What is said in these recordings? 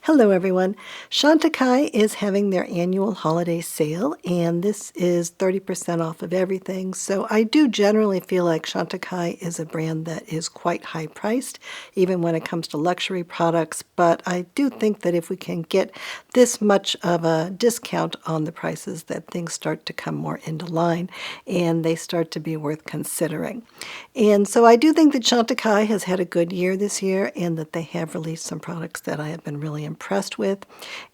Hello everyone. Chantecaille is having their annual holiday sale and this is 30% off of everything. So I do generally feel like Chantecaille is a brand that is quite high priced even when it comes to luxury products, but I do think that if we can get this much of a discount on the prices that things start to come more into line and they start to be worth considering. And so I do think that Chantecaille has had a good year this year and that they have released some products that I have been really impressed with.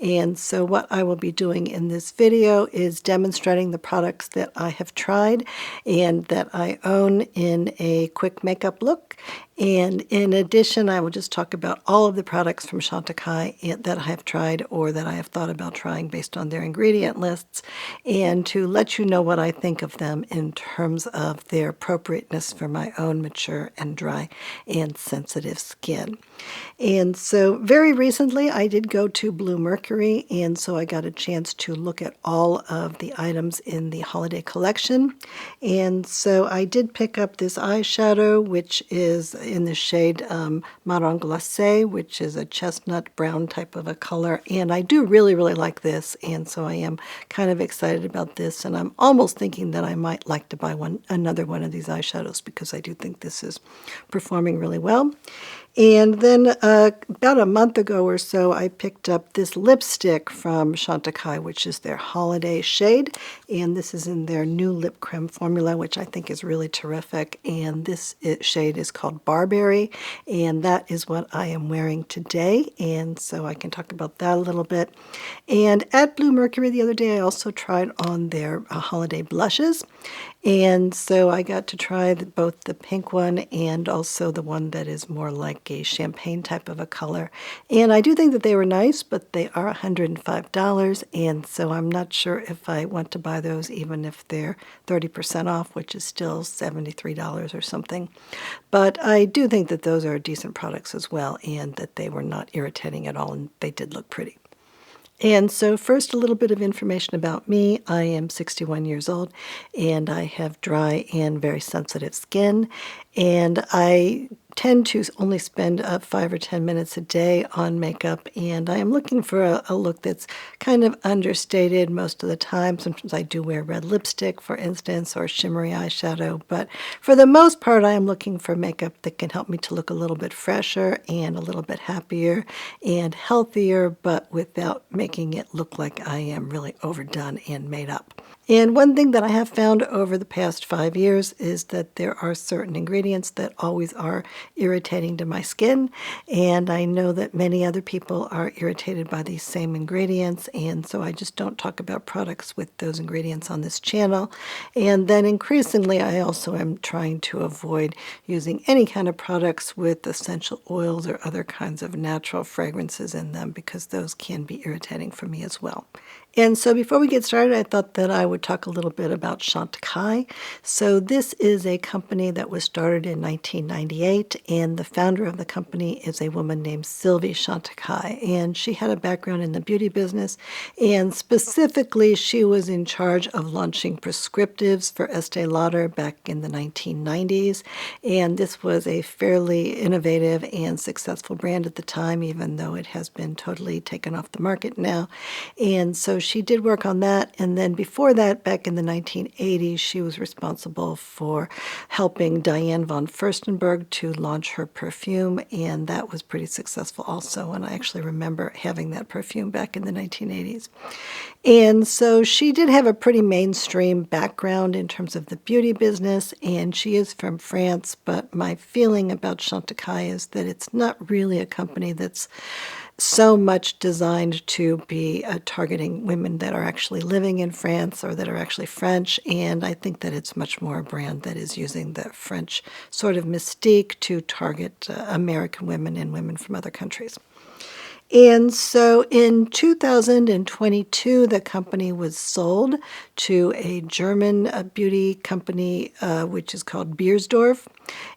And so what I will be doing in this video is demonstrating the products that I have tried and that I own in a quick makeup look. And in addition, I will just talk about all of the products from Chantecaille that I have tried or that I have thought about trying based on their ingredient lists, and to let you know what I think of them in terms of their appropriateness for my own mature and dry and sensitive skin. And so very recently I did go to Blue Mercury, and so I got a chance to look at all of the items in the holiday collection. And so I did pick up this eyeshadow, which is in the shade Marron Glace, which is a chestnut brown type of a color. And I do really like this, and so I am kind of excited about this, and I'm almost thinking that I might like to buy another one of these eyeshadows because I do think this is performing really well. And then about a month ago or so, I picked up this lipstick from Chantecaille, which is their holiday shade. And this is in their new Lip Creme formula, which I think is really terrific. And this shade is called Barberry. And that is what I am wearing today. And so I can talk about that a little bit. And at Blue Mercury the other day, I also tried on their holiday blushes. And so I got to try both the pink one and also the one that is more like a champagne type of a color. And I do think that they were nice, but they are $105. And so I'm not sure if I want to buy those even if they're 30% off, which is still $73 or something. But I do think that those are decent products as well and that they were not irritating at all and they did look pretty. And so first, a little bit of information about me. I am 61 years old, and I have dry and very sensitive skin, and I tend to only spend 5 or 10 minutes a day on makeup, and I am looking for a look that's kind of understated most of the time. Sometimes I do wear red lipstick, for instance, or shimmery eyeshadow, but for the most part I am looking for makeup that can help me to look a little bit fresher and a little bit happier and healthier, but without making it look like I am really overdone and made up. And one thing that I have found over the past 5 years is that there are certain ingredients that always are irritating to my skin, and I know that many other people are irritated by these same ingredients, and so I just don't talk about products with those ingredients on this channel. And then increasingly I also am trying to avoid using any kind of products with essential oils or other kinds of natural fragrances in them because those can be irritating for me as well. And so before we get started, I thought that I would talk a little bit about Chantecaille. So this is a company that was started in 1998, and the founder of the company is a woman named Sylvie Chantecaille, and she had a background in the beauty business, and specifically she was in charge of launching prescriptives for Estee Lauder back in the 1990s, and this was a fairly innovative and successful brand at the time, even though it has been totally taken off the market now. And so she did work on that, and then before that, back in the 1980s, she was responsible for helping Diane von Furstenberg to launch her perfume, and that was pretty successful also, and I actually remember having that perfume back in the 1980s. And so she did have a pretty mainstream background in terms of the beauty business, and she is from France, but my feeling about Chantecaille is that it's not really a company that's so much designed to be targeting women that are actually living in France or that are actually French, and I think that it's much more a brand that is using the French sort of mystique to target American women and women from other countries. And so in 2022, the company was sold to a German beauty company, which is called Beiersdorf.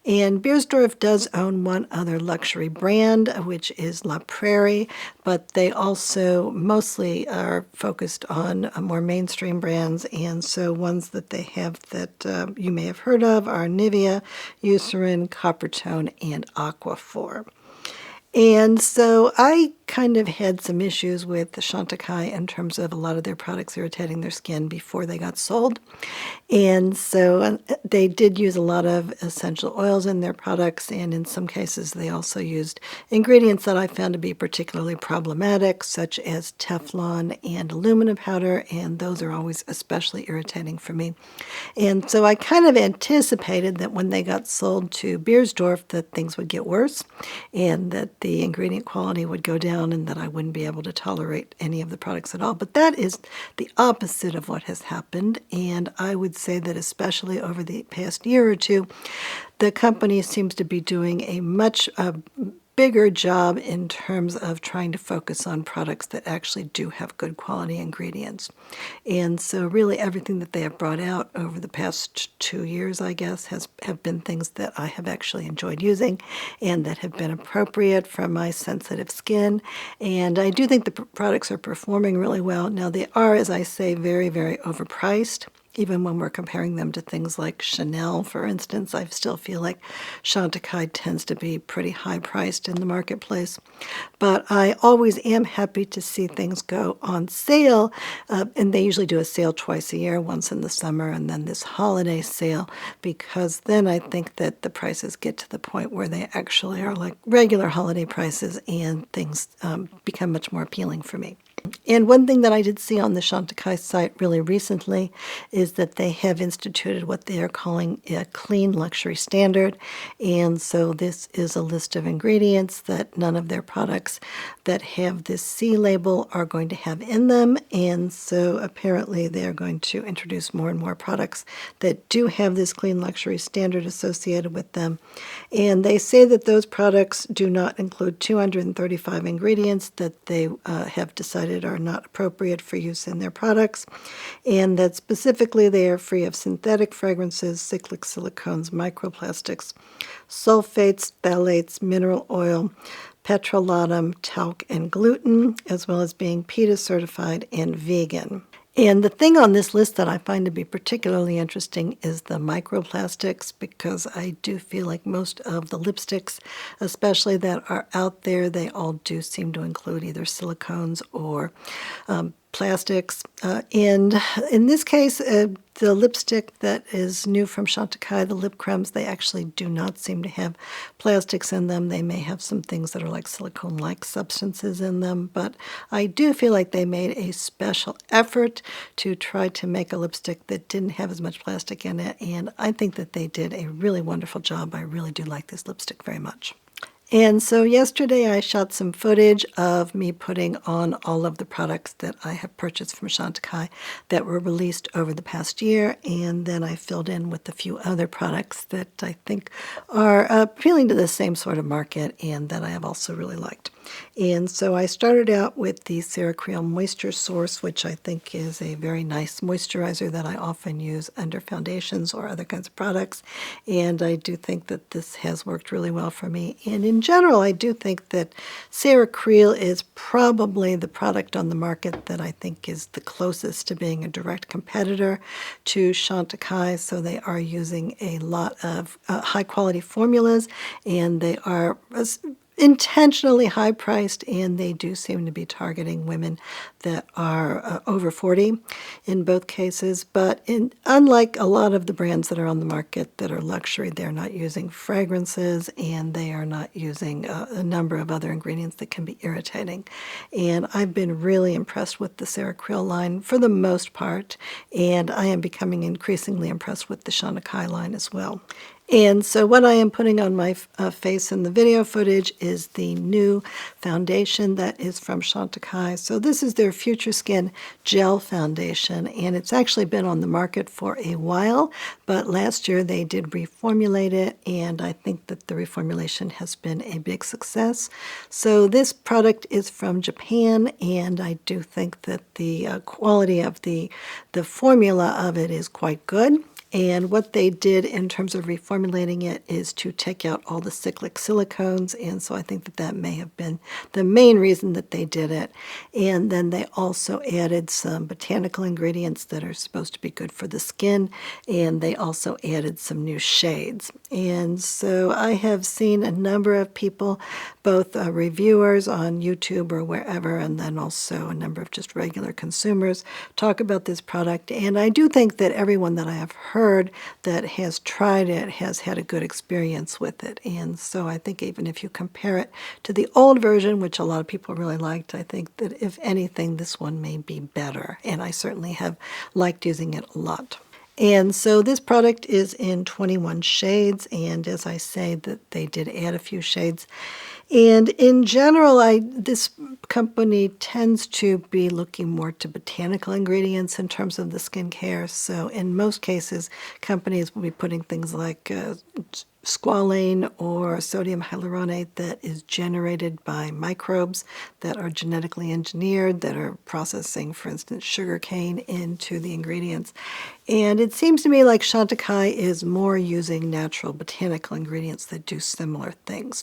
And Beiersdorf does own one other luxury brand, which is La Prairie, but they also mostly are focused on more mainstream brands. And so ones that they have that you may have heard of are Nivea, Eucerin, Coppertone, and Aquaphor. And so I kind of had some issues with the Chantecaille in terms of a lot of their products irritating their skin before they got sold. And so they did use a lot of essential oils in their products, and in some cases they also used ingredients that I found to be particularly problematic, such as Teflon and aluminum powder, and those are always especially irritating for me. And so I kind of anticipated that when they got sold to Beiersdorf that things would get worse and that the ingredient quality would go down and that I wouldn't be able to tolerate any of the products at all. But that is the opposite of what has happened, and I would say that especially over the past year or two, the company seems to be doing a much bigger job in terms of trying to focus on products that actually do have good quality ingredients. And so really everything that they have brought out over the past 2 years, I guess, have been things that I have actually enjoyed using and that have been appropriate for my sensitive skin. And I do think the products are performing really well. Now they are, as I say, very, very overpriced. Even when we're comparing them to things like Chanel, for instance, I still feel like Chantecaille tends to be pretty high priced in the marketplace. But I always am happy to see things go on sale, and they usually do a sale twice a year, once in the summer and then this holiday sale, because then I think that the prices get to the point where they actually are like regular holiday prices and things become much more appealing for me. And one thing that I did see on the Chantecaille site really recently is that they have instituted what they are calling a clean luxury standard. And so this is a list of ingredients that none of their products that have this C label are going to have in them. And so apparently they are going to introduce more and more products that do have this clean luxury standard associated with them. And they say that those products do not include 235 ingredients that they have decided are not appropriate for use in their products, and that specifically they are free of synthetic fragrances, cyclic silicones, microplastics, sulfates, phthalates, mineral oil, petrolatum, talc, and gluten, as well as being PETA certified and vegan. And the thing on this list that I find to be particularly interesting is the microplastics, because I do feel like most of the lipsticks, especially that are out there, they all do seem to include either silicones or plastics. And in this case, the lipstick that is new from Chantecaille, the Lip Cremes, they actually do not seem to have plastics in them. They may have some things that are like silicone-like substances in them, but I do feel like they made a special effort to try to make a lipstick that didn't have as much plastic in it, and I think that they did a really wonderful job. I really do like this lipstick very much. And so yesterday I shot some footage of me putting on all of the products that I have purchased from Chantecaille that were released over the past year, and then I filled in with a few other products that I think are appealing to the same sort of market and that I have also really liked. And so I started out with the Creal Moisture Source, which I think is a very nice moisturizer that I often use under foundations or other kinds of products. And I do think that this has worked really well for me. And in general, I do think that Creal is probably the product on the market that I think is the closest to being a direct competitor to Chantecaille. So they are using a lot of high-quality formulas, and they are intentionally high priced, and they do seem to be targeting women that are over 40 in both cases. But unlike a lot of the brands that are on the market that are luxury, they're not using fragrances and they are not using a number of other ingredients that can be irritating. And I've been really impressed with the Creal line for the most part, and I am becoming increasingly impressed with the Chantecaille line as well. And so what I am putting on my face in the video footage is the new foundation that is from Chantecaille. So this is their Future Skin Gel Foundation, and it's actually been on the market for a while, but last year they did reformulate it, and I think that the reformulation has been a big success. So this product is from Japan, and I do think that the quality of the formula of it is quite good. And what they did in terms of reformulating it is to take out all the cyclic silicones, and so I think that that may have been the main reason that they did it. And then they also added some botanical ingredients that are supposed to be good for the skin, and they also added some new shades. And so I have seen a number of people, both reviewers on YouTube or wherever, and then also a number of just regular consumers, talk about this product. And I do think that everyone that I have heard that has tried it has had a good experience with it. And so I think even if you compare it to the old version, which a lot of people really liked, I think that if anything, this one may be better. And I certainly have liked using it a lot. And so this product is in 21 shades, and as I say, that they did add a few shades. And in general, this company tends to be looking more to botanical ingredients in terms of the skincare. So in most cases, companies will be putting things like squalane or sodium hyaluronate that is generated by microbes that are genetically engineered, that are processing, for instance, sugar cane into the ingredients. And it seems to me like Chantecaille is more using natural botanical ingredients that do similar things.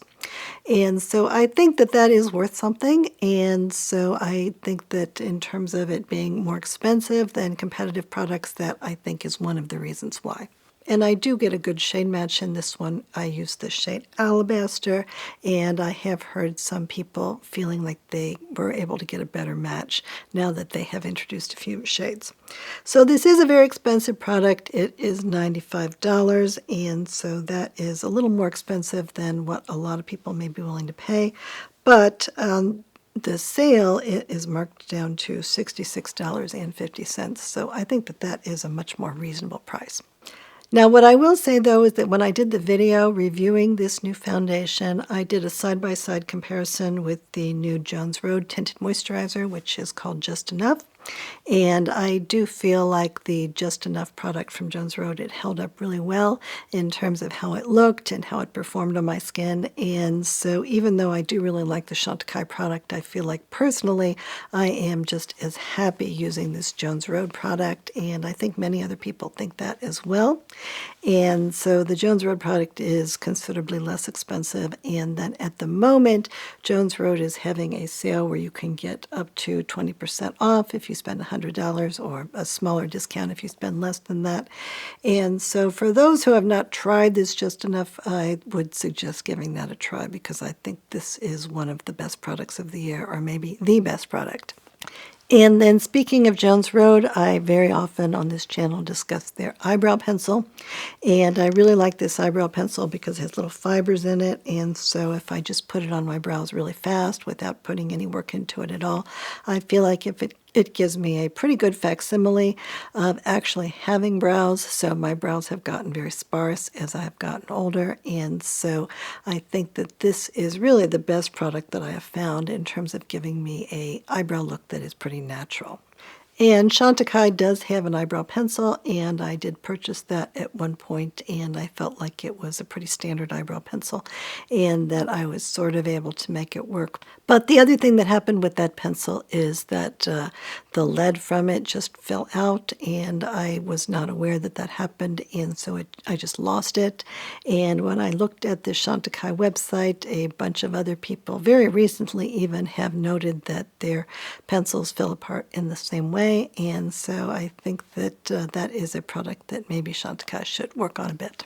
And so I think that that is worth something. And so I think that in terms of it being more expensive than competitive products, that I think is one of the reasons why. And I do get a good shade match in this one. I use the shade Alabaster, and I have heard some people feeling like they were able to get a better match now that they have introduced a few shades. So this is a very expensive product. It is $95, and so that is a little more expensive than what a lot of people may be willing to pay. But the sale is marked down to $66.50, so I think that that is a much more reasonable price. Now, what I will say, though, is that when I did the video reviewing this new foundation, I did a side-by-side comparison with the new Jones Road Tinted Moisturizer, which is called Just Enough. And I do feel like the Just Enough product from Jones Road, it held up really well in terms of how it looked and how it performed on my skin. And so even though I do really like the Chantecaille product, I feel like personally I am just as happy using this Jones Road product, and I think many other people think that as well. And so the Jones Road product is considerably less expensive, and then at the moment Jones Road is having a sale where you can get up to 20% off if you spend $100, or a smaller discount if you spend less than that. And so for those who have not tried this Just Enough, I would suggest giving that a try, because I think this is one of the best products of the year, or maybe the best product. And then speaking of Jones Road, I very often on this channel discuss their eyebrow pencil. And I really like this eyebrow pencil because it has little fibers in it. And so if I just put it on my brows really fast without putting any work into it at all, I feel like if it gives me a pretty good facsimile of actually having brows. So my brows have gotten very sparse as I've gotten older. And so I think that this is really the best product that I have found in terms of giving me a eyebrow look that is pretty natural. And Chantecaille does have an eyebrow pencil, and I did purchase that at one point, and I felt like it was a pretty standard eyebrow pencil and that I was sort of able to make it work. But the other thing that happened with that pencil is that the lead from it just fell out, and I was not aware that that happened, and so I just lost it. And when I looked at the Chantecaille website, a bunch of other people very recently even have noted that their pencils fell apart in the same way. And so I think that that is a product that maybe Chantecaille should work on a bit.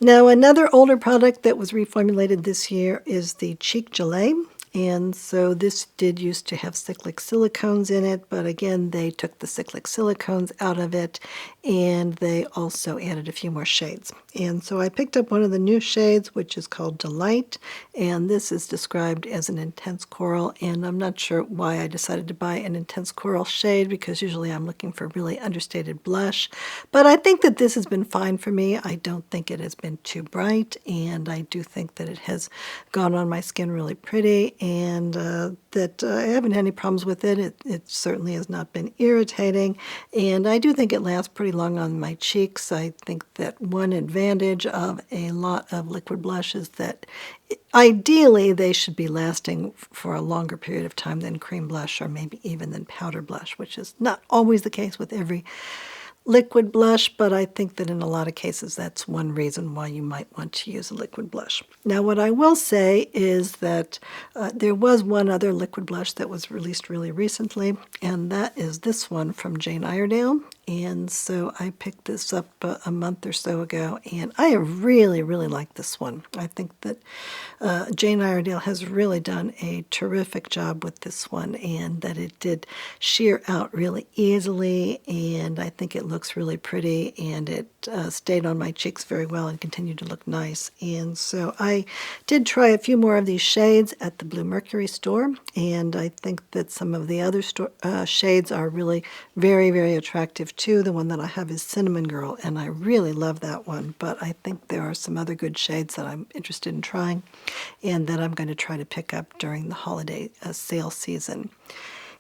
Now, another older product that was reformulated this year is the Chic Gelee. And so this did used to have cyclic silicones in it, but again, they took the cyclic silicones out of it, and they also added a few more shades. And so I picked up one of the new shades, which is called Delight, and this is described as an intense coral, and I'm not sure why I decided to buy an intense coral shade, because usually I'm looking for really understated blush, but I think that this has been fine for me. I don't think it has been too bright, and I do think that it has gone on my skin really pretty, and that I haven't had any problems with it. It certainly has not been irritating, and I do think it lasts pretty long on my cheeks. I think that one advantage of a lot of liquid blush is that ideally they should be lasting for a longer period of time than cream blush, or maybe even than powder blush, which is not always the case with every liquid blush, but I think that in a lot of cases that's one reason why you might want to use a liquid blush. Now what I will say is that there was one other liquid blush that was released really recently, and that is this one from Jane Iredale. And so I picked this up a month or so ago, and I really, really like this one. I think that Jane Iredale has really done a terrific job with this one, and that it did sheer out really easily, and I think it looks really pretty, and it stayed on my cheeks very well and continued to look nice. And so I did try a few more of these shades at the Blue Mercury store, and I think that some of the other shades are really very, very attractive too. The one that I have is Cinnamon Girl, and I really love that one, but I think there are some other good shades that I'm interested in trying and that I'm going to try to pick up during the holiday sale season.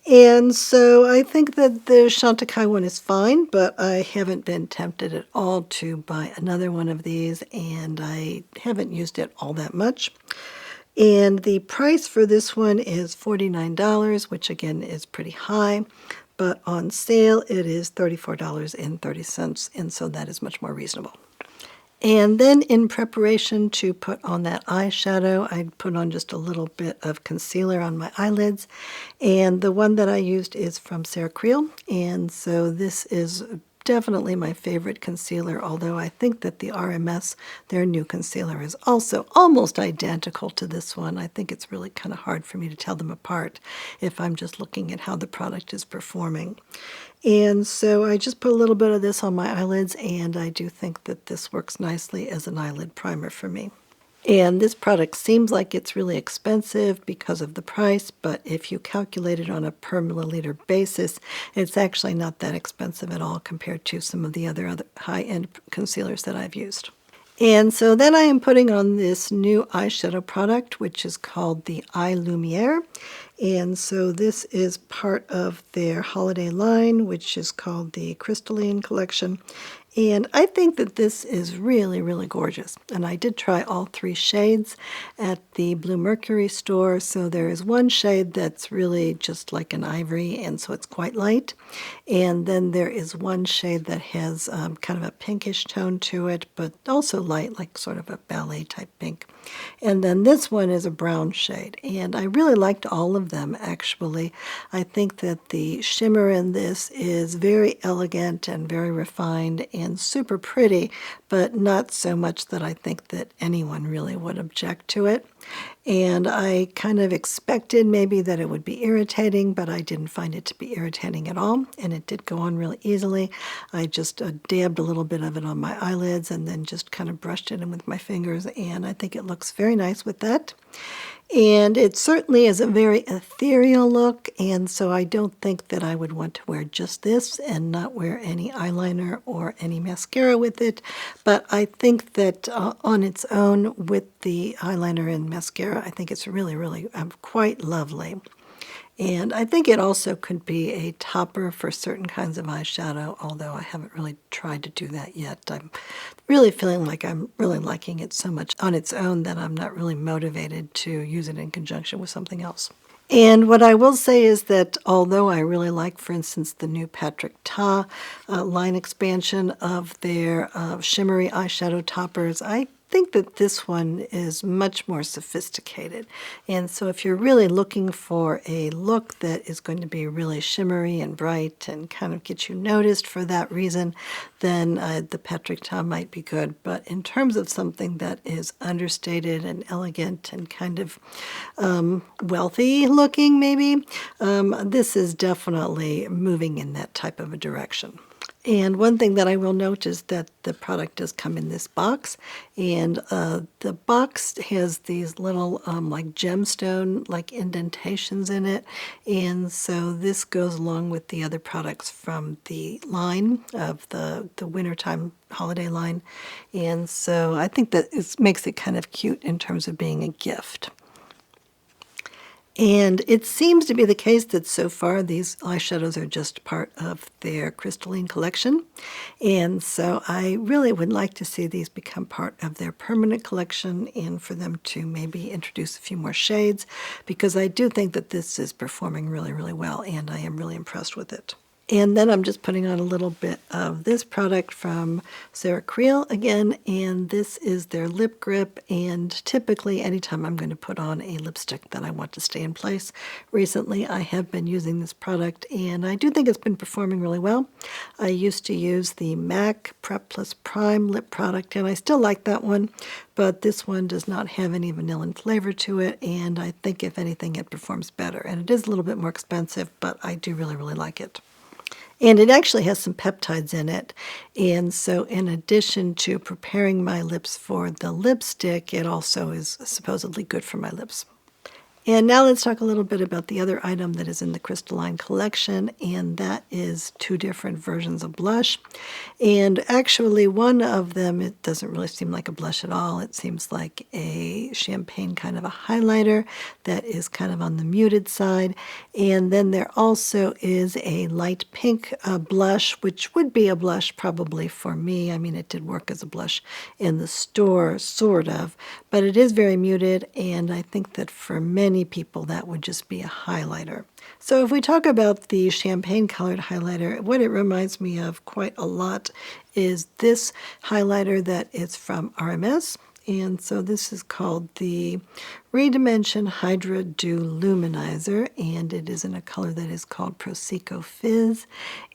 And so I think that the Chantecaille one is fine, but I haven't been tempted at all to buy another one of these, and I haven't used it all that much. And the price for this one is $49, which again is pretty high, but on sale it is $34.30, and so that is much more reasonable. And then in preparation to put on that eyeshadow, I put on just a little bit of concealer on my eyelids. And the one that I used is from Sarah Creal. And so this is definitely my favorite concealer, although I think that the RMS, their new concealer, is also almost identical to this one. I think it's really kind of hard for me to tell them apart if I'm just looking at how the product is performing. And so I just put a little bit of this on my eyelids, and I do think that this works nicely as an eyelid primer for me. And this product seems like it's really expensive because of the price, but if you calculate it on a per milliliter basis, it's actually not that expensive at all compared to some of the other high-end concealers that I've used. And so then I am putting on this new eyeshadow product, which is called the Eye Lumiere. And so this is part of their holiday line, which is called the Cristalline collection. And I think that this is really, really gorgeous. And I did try all three shades at the Blue Mercury store. So there is one shade that's really just like an ivory, and so it's quite light. And then there is one shade that has kind of a pinkish tone to it, but also light, like sort of a ballet type pink. And then this one is a brown shade. And I really liked all of them, actually. I think that the shimmer in this is very elegant and very refined and super pretty, but not so much that I think that anyone really would object to it. And I kind of expected maybe that it would be irritating, but I didn't find it to be irritating at all, and it did go on really easily. I just dabbed a little bit of it on my eyelids and then just kind of brushed it in with my fingers, and I think it looks very nice with that. And it certainly is a very ethereal look, and so I don't think that I would want to wear just this and not wear any eyeliner or any mascara with it. But I think that on its own with the eyeliner and mascara, I think it's really, really quite lovely. And I think it also could be a topper for certain kinds of eyeshadow, although I haven't really tried to do that yet. I'm really feeling like I'm really liking it so much on its own that I'm not really motivated to use it in conjunction with something else. And what I will say is that although I really like, for instance, the new Patrick Ta line expansion of their shimmery eyeshadow toppers, I think that this one is much more sophisticated. And so if you're really looking for a look that is going to be really shimmery and bright and kind of get you noticed for that reason, then the Patrick Ta might be good. But in terms of something that is understated and elegant and kind of wealthy looking maybe, this is definitely moving in that type of a direction. And one thing that I will note is that the product does come in this box, and the box has these little like gemstone like indentations in it, and so this goes along with the other products from the line of the wintertime holiday line, and so I think that it makes it kind of cute in terms of being a gift. And it seems to be the case that so far these eyeshadows are just part of their Cristalline collection. And so I really would like to see these become part of their permanent collection and for them to maybe introduce a few more shades, because I do think that this is performing really, really well, and I am really impressed with it. And then I'm just putting on a little bit of this product from Creal again, and this is their lip grip. And typically anytime I'm going to put on a lipstick that I want to stay in place, recently I have been using this product, and I do think it's been performing really well. I used to use the MAC Prep Plus Prime lip product, and I still like that one, but this one does not have any vanilla flavor to it, and I think if anything it performs better. And it is a little bit more expensive, but I do really, really like it. And it actually has some peptides in it. And so in addition to preparing my lips for the lipstick, it also is supposedly good for my lips. And now let's talk a little bit about the other item that is in the Cristalline collection, and that is 2 different versions of blush. And actually one of them, it doesn't really seem like a blush at all. It seems like a champagne kind of a highlighter that is kind of on the muted side. And then there also is a light pink blush, which would be a blush probably for me. I mean, it did work as a blush in the store, sort of, but it is very muted, and I think that for many people that would just be a highlighter. So if we talk about the champagne colored highlighter, what it reminds me of quite a lot is this highlighter that is from RMS. And so this is called the Redimension Hydra Dew Luminizer, and it is in a color that is called Prosecco Fizz.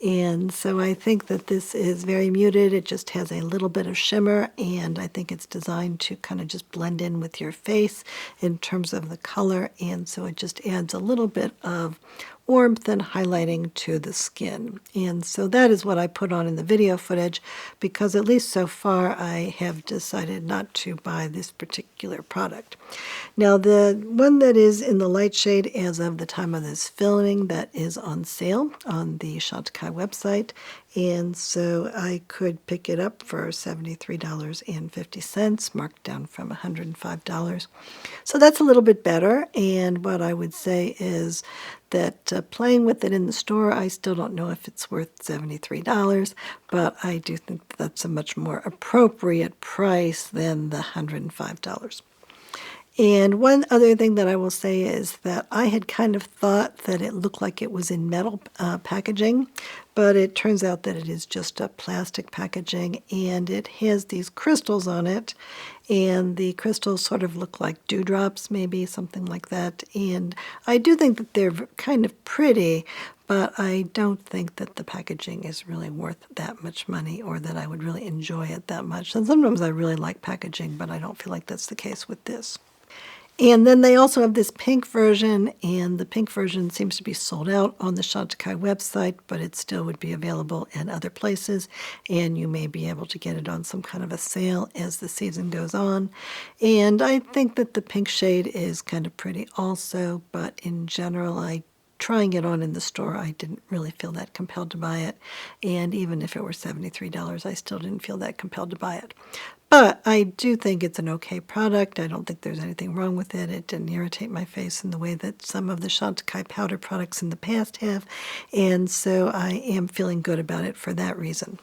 And so I think that this is very muted. It just has a little bit of shimmer, and I think it's designed to kind of just blend in with your face in terms of the color, and so it just adds a little bit of warmth and highlighting to the skin. And so that is what I put on in the video footage, because at least so far I have decided not to buy this particular product. Now the one that is in the light shade as of the time of this filming, that is on sale on the Chantecaille website, and so I could pick it up for $73.50, marked down from $105. So that's a little bit better, and what I would say is that playing with it in the store, I still don't know if it's worth $73, but I do think that's a much more appropriate price than the $105. And one other thing that I will say is that I had kind of thought that it looked like it was in metal packaging, but it turns out that it is just a plastic packaging, and it has these crystals on it, and the crystals sort of look like dewdrops, maybe something like that. And I do think that they're kind of pretty, but I don't think that the packaging is really worth that much money, or that I would really enjoy it that much. And sometimes I really like packaging, but I don't feel like that's the case with this. And then they also have this pink version, and the pink version seems to be sold out on the Chantecaille website, but it still would be available in other places, and you may be able to get it on some kind of a sale as the season goes on. And I think that the pink shade is kind of pretty also, but in general, trying it on in the store, I didn't really feel that compelled to buy it. And even if it were $73, I still didn't feel that compelled to buy it. But I do think it's an okay product. I don't think there's anything wrong with it. It didn't irritate my face in the way that some of the Chantecaille powder products in the past have. And so I am feeling good about it for that reason.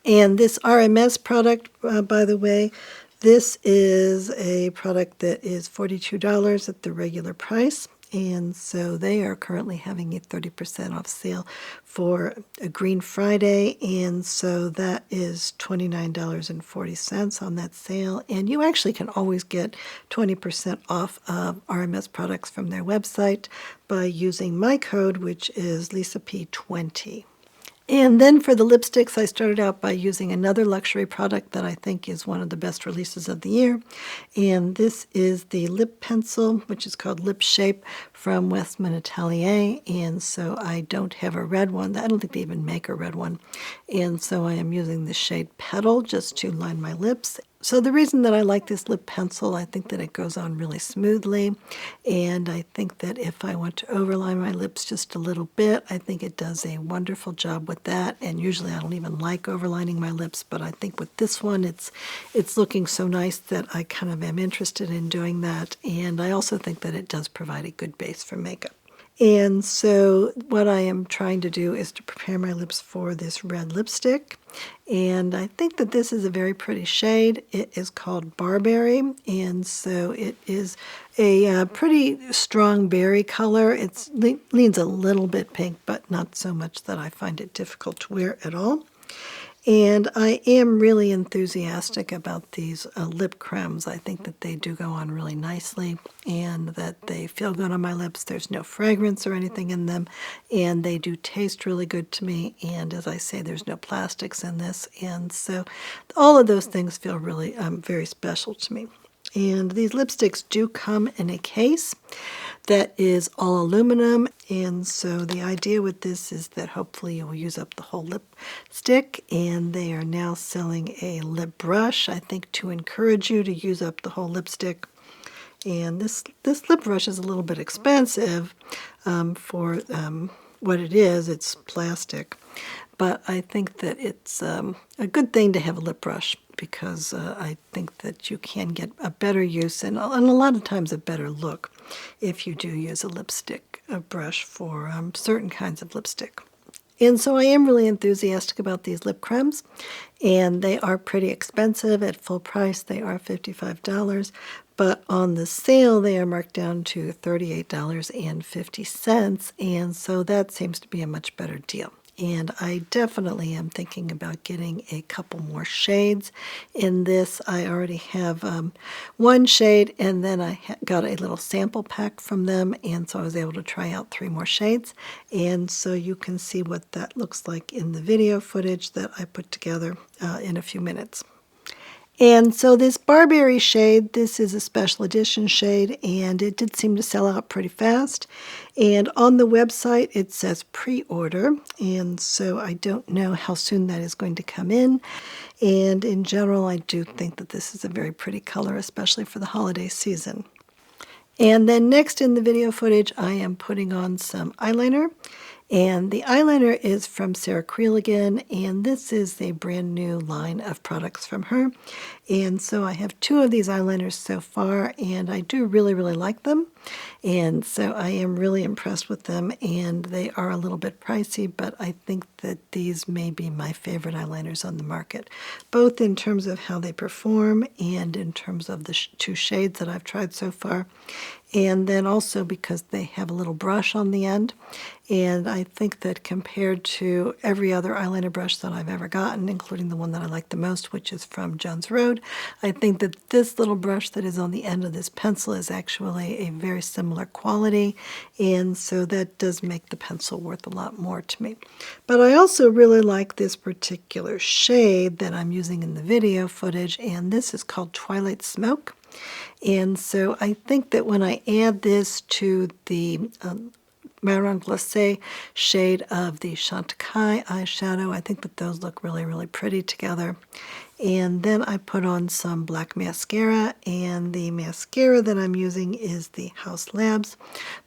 And this RMS product, by the way, this is a product that is $42 at the regular price. And so they are currently having a 30% off sale for a Green Friday, and so that is $29.40 on that sale. And you actually can always get 20% off of RMS products from their website by using my code, which is LisaP20. And then for the lipsticks, I started out by using another luxury product that I think is one of the best releases of the year. And this is the lip pencil, which is called Lip Shape from Westman Atelier. And so I don't have a red one. I don't think they even make a red one. And so I am using the shade Petal just to line my lips. So the reason that I like this lip pencil, I think that it goes on really smoothly, and I think that if I want to overline my lips just a little bit, I think it does a wonderful job with that. And usually I don't even like overlining my lips, but I think with this one it's looking so nice that I kind of am interested in doing that. And I also think that it does provide a good base for makeup. And so what I am trying to do is to prepare my lips for this red lipstick. And I think that this is a very pretty shade. It is called Barberry, and so it is a pretty strong berry color. It leans a little bit pink, but not so much that I find it difficult to wear at all. And I am really enthusiastic about these lip cremes. I think that they do go on really nicely and that they feel good on my lips. There's no fragrance or anything in them, and they do taste really good to me. And as I say, there's no plastics in this. And so all of those things feel really very special to me. And these lipsticks do come in a case that is all aluminum, and so the idea with this is that hopefully you will use up the whole lipstick. And they are now selling a lip brush, I think, to encourage you to use up the whole lipstick. And this lip brush is a little bit expensive for what it is. It's plastic. But I think that it's a good thing to have a lip brush because I think that you can get a better use and a lot of times a better look if you do use a lipstick brush for certain kinds of lipstick. And so I am really enthusiastic about these lip cremes, and they are pretty expensive. At full price, they are $55, but on the sale, they are marked down to $38.50, and so that seems to be a much better deal. And I definitely am thinking about getting a couple more shades in this. I already have one shade, and then I got a little sample pack from them, and so I was able to try out 3 more shades. And so you can see what that looks like in the video footage that I put together in a few minutes. And so this Barberry shade, this is a special edition shade, and it did seem to sell out pretty fast. And on the website, it says pre-order, and so I don't know how soon that is going to come in. And in general, I do think that this is a very pretty color, especially for the holiday season. And then next in the video footage, I am putting on some eyeliner. And the eyeliner is from Creal again, and this is a brand new line of products from her. And so I have 2 of these eyeliners so far, and I do really, really like them. And so I am really impressed with them, and they are a little bit pricey, but I think that these may be my favorite eyeliners on the market, both in terms of how they perform and in terms of the 2 shades that I've tried so far. And then also because they have a little brush on the end. And I think that compared to every other eyeliner brush that I've ever gotten, including the one that I like the most, which is from Jones Road, I think that this little brush that is on the end of this pencil is actually a very similar quality. And so that does make the pencil worth a lot more to me. But I also really like this particular shade that I'm using in the video footage, and this is called Twilight Smoke. And so I think that when I add this to the Marron Glace shade of the Chantecaille eyeshadow, I think that those look really, really pretty together. And then I put on some black mascara, and the mascara that I'm using is the Haus Labs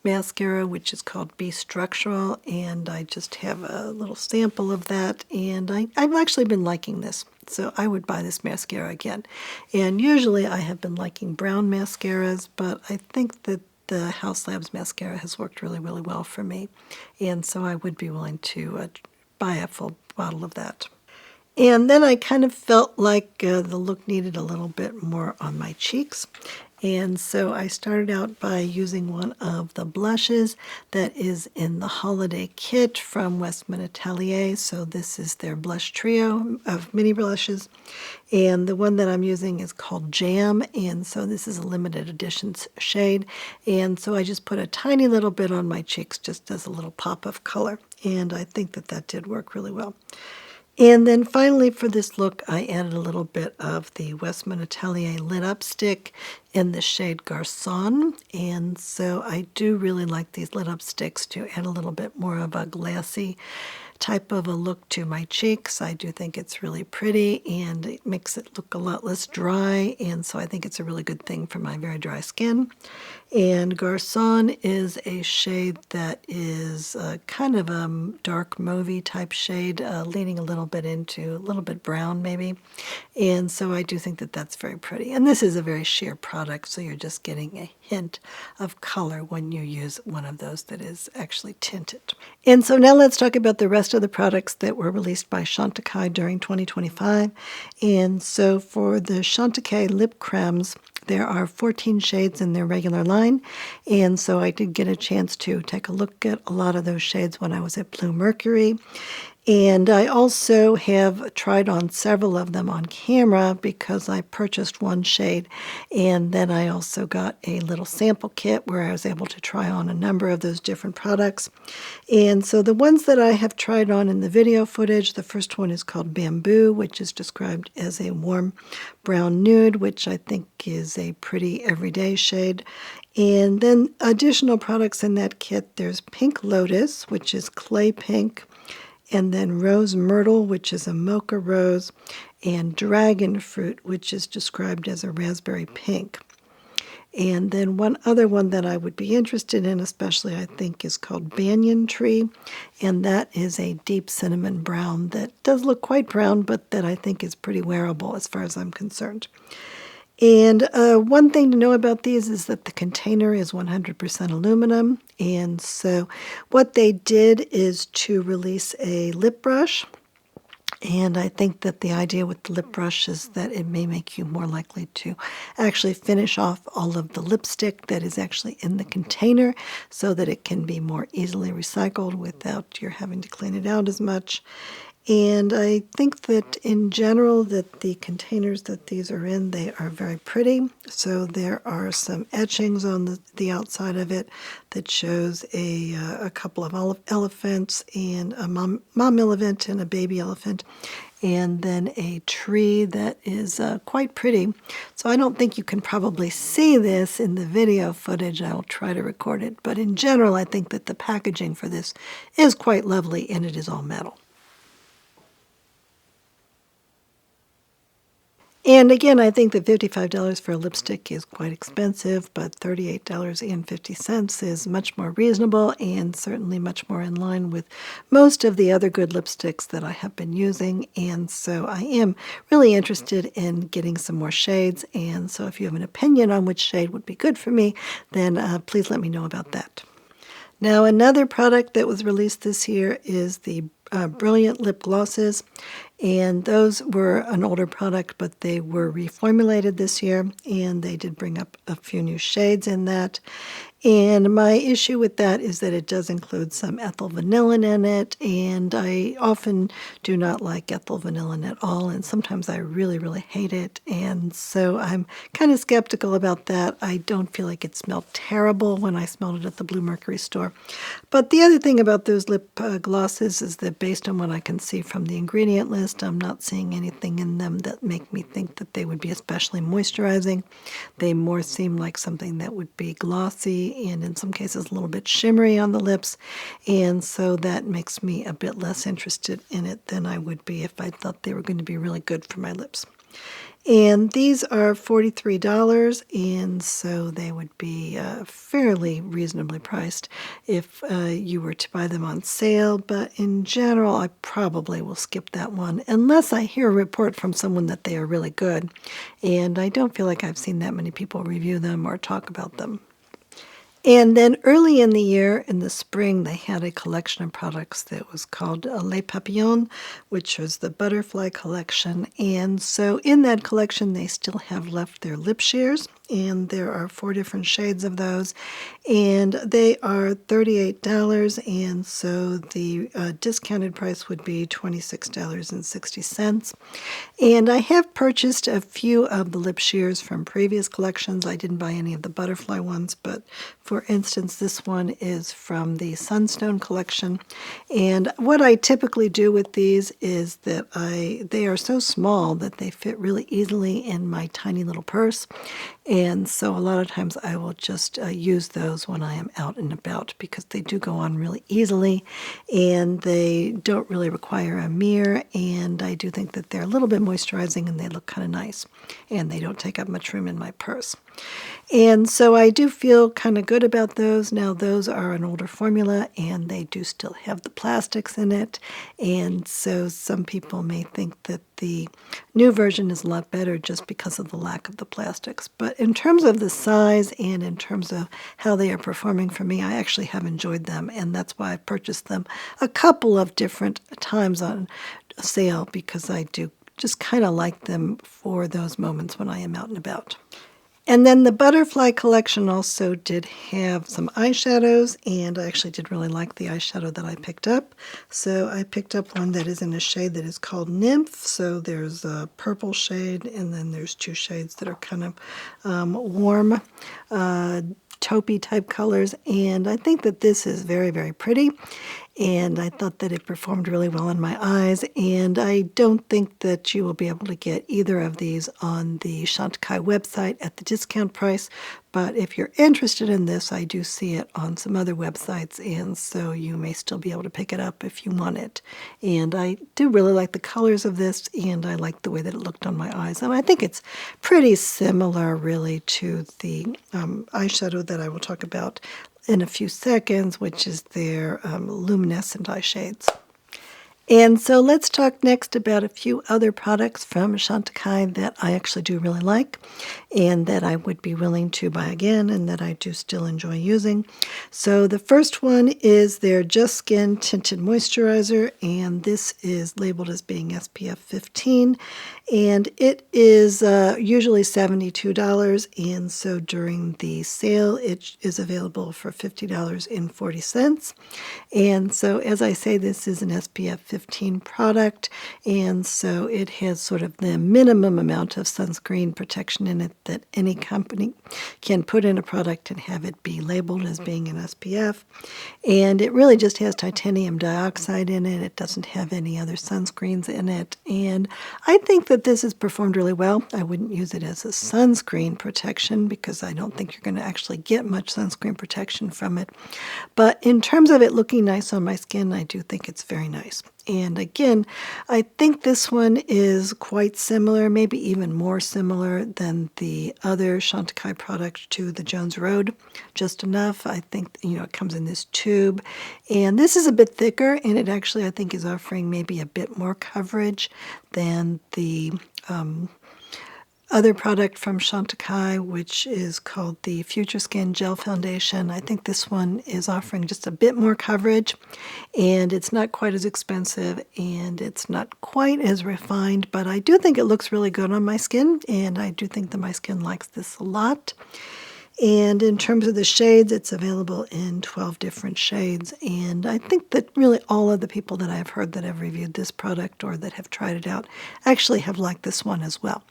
mascara, which is called Be Structural, and I just have a little sample of that, and I've actually been liking this. So I would buy this mascara again. And usually I have been liking brown mascaras, but I think that the Haus Labs mascara has worked really, really well for me. And so I would be willing to buy a full bottle of that. And then I kind of felt like the look needed a little bit more on my cheeks. And so I started out by using one of the blushes that is in the holiday kit from Westman Atelier. So this is their blush trio of mini blushes. And the one that I'm using is called Jam. And so this is a limited edition shade. And so I just put a tiny little bit on my cheeks just as a little pop of color. And I think that that did work really well. And then finally for this look, I added a little bit of the Westman Atelier Lit Up Stick in the shade Garçon. And so I do really like these lit up sticks to add a little bit more of a glassy type of a look to my cheeks. I do think it's really pretty, and it makes it look a lot less dry, and so I think it's a really good thing for my very dry skin. And Garçon is a shade that is kind of a dark mauvey type shade, leaning a little bit into a little bit brown maybe. And so I do think that that's very pretty. And this is a very sheer product. product, so you're just getting a hint of color when you use one of those that is actually tinted. And so now let's talk about the rest of the products that were released by Chantecaille during 2025. And so for the Chantecaille Lip Cremes, there are 14 shades in their regular line, and so I did get a chance to take a look at a lot of those shades when I was at Blue Mercury. And I also have tried on several of them on camera because I purchased one shade, and then I also got a little sample kit where I was able to try on a number of those different products. And so the ones that I have tried on in the video footage, the first one is called Bamboo, which is described as a warm brown nude, which I think is a pretty everyday shade. And then additional products in that kit, there's Pink Lotus, which is clay pink, and then Rose Myrtle, which is a mocha rose, and Dragonfruit, which is described as a raspberry pink. And then one other one that I would be interested in, especially I think, is called Banyan Tree, and that is a deep cinnamon brown that does look quite brown, but that I think is pretty wearable as far as I'm concerned. And one thing to know about these is that the container is 100% aluminum. And so what they did is to release a lip brush. And I think that the idea with the lip brush is that it may make you more likely to actually finish off all of the lipstick that is actually in the container so that it can be more easily recycled without your having to clean it out as much. And I think that in general that the containers that these are in, they are very pretty. So there are some etchings on the outside of it that shows a couple of elephants and a mom elephant and a baby elephant, and then a tree that is quite pretty. So I don't think you can probably see this in the video footage. I will try to record it. But in general, I think that the packaging for this is quite lovely, and it is all metal. And again, I think that $55 for a lipstick is quite expensive, but $38.50 is much more reasonable and certainly much more in line with most of the other good lipsticks that I have been using. And so I am really interested in getting some more shades. And so if you have an opinion on which shade would be good for me, then please let me know about that. Now, another product that was released this year is the Brilliant Lip Glosses, and those were an older product, but they were reformulated this year, and they did bring up a few new shades in that. And my issue with that is that it does include some ethyl vanillin in it, and I often do not like ethyl vanillin at all, and sometimes I really, really hate it, and so I'm kind of skeptical about that. I don't feel like it smelled terrible when I smelled it at the Blue Mercury store. But the other thing about those lip glosses is that based on what I can see from the ingredient list, I'm not seeing anything in them that make me think that they would be especially moisturizing. They more seem like something that would be glossy and in some cases a little bit shimmery on the lips, and so that makes me a bit less interested in it than I would be if I thought they were going to be really good for my lips. And these are $43, and so they would be fairly reasonably priced if you were to buy them on sale. But in general, I probably will skip that one unless I hear a report from someone that they are really good. And I don't feel like I've seen that many people review them or talk about them. And then early in the year, in the spring, they had a collection of products that was called Les Papillons, which was the butterfly collection. And so in that collection, they still have left their lip sheers, and there are 4 different shades of those. And they are $38, and so the discounted price would be $26.60. And I have purchased a few of the lip sheers from previous collections. I didn't buy any of the butterfly ones, but for instance, this one is from the Sunstone collection. And what I typically do with these is that they are so small that they fit really easily in my tiny little purse. And so a lot of times I will just use those when I am out and about because they do go on really easily and they don't really require a mirror, and I do think that they're a little bit moisturizing and they look kind of nice and they don't take up much room in my purse. And so I do feel kind of good about those. Now, those are an older formula, and they do still have the plastics in it. And so some people may think that the new version is a lot better just because of the lack of the plastics. But in terms of the size and in terms of how they are performing for me, I actually have enjoyed them. And that's why I purchased them a couple of different times on sale, because I do just kind of like them for those moments when I am out and about. And then the Butterfly collection also did have some eyeshadows, and I actually did really like the eyeshadow that I picked up. So I picked up one that is in a shade that is called Nymph. So there's a purple shade, and then there's two shades that are kind of warm, taupey type colors. And I think that this is very, very pretty. And I thought that it performed really well in my eyes, and I don't think that you will be able to get either of these on the Chantecaille website at the discount price, but if you're interested in this, I do see it on some other websites, and so you may still be able to pick it up if you want it. And I do really like the colors of this, and I like the way that it looked on my eyes, and I think it's pretty similar really to the eyeshadow that I will talk about in a few seconds, which is their luminescent eye shades. And so let's talk next about a few other products from Chantecaille that I actually do really like and that I would be willing to buy again and that I do still enjoy using. So the first one is their Just Skin Tinted Moisturizer, and this is labeled as being SPF 15, and it is usually $72, and so during the sale it is available for $50.40. And so as I say, this is an SPF 15 product, and so it has sort of the minimum amount of sunscreen protection in it that any company can put in a product and have it be labeled as being an SPF. And it really just has titanium dioxide in it. It doesn't have any other sunscreens in it, and I think that this has performed really well. I wouldn't use it as a sunscreen protection because I don't think you're going to actually get much sunscreen protection from it. But in terms of it looking nice on my skin, I do think it's very nice. And again, I think this one is quite similar, maybe even more similar than the other Chantecaille product to the Jones Road, just enough. I think, it comes in this tube. And this is a bit thicker, and it actually, I think, is offering maybe a bit more coverage than the other product from Chantecaille, which is called the Future Skin Gel Foundation. I think this one is offering just a bit more coverage, and it's not quite as expensive, and it's not quite as refined, but I do think it looks really good on my skin, and I do think that my skin likes this a lot. And in terms of the shades, it's available in 12 different shades. And I think that really all of the people that I've heard that have reviewed this product or that have tried it out actually have liked this one as well.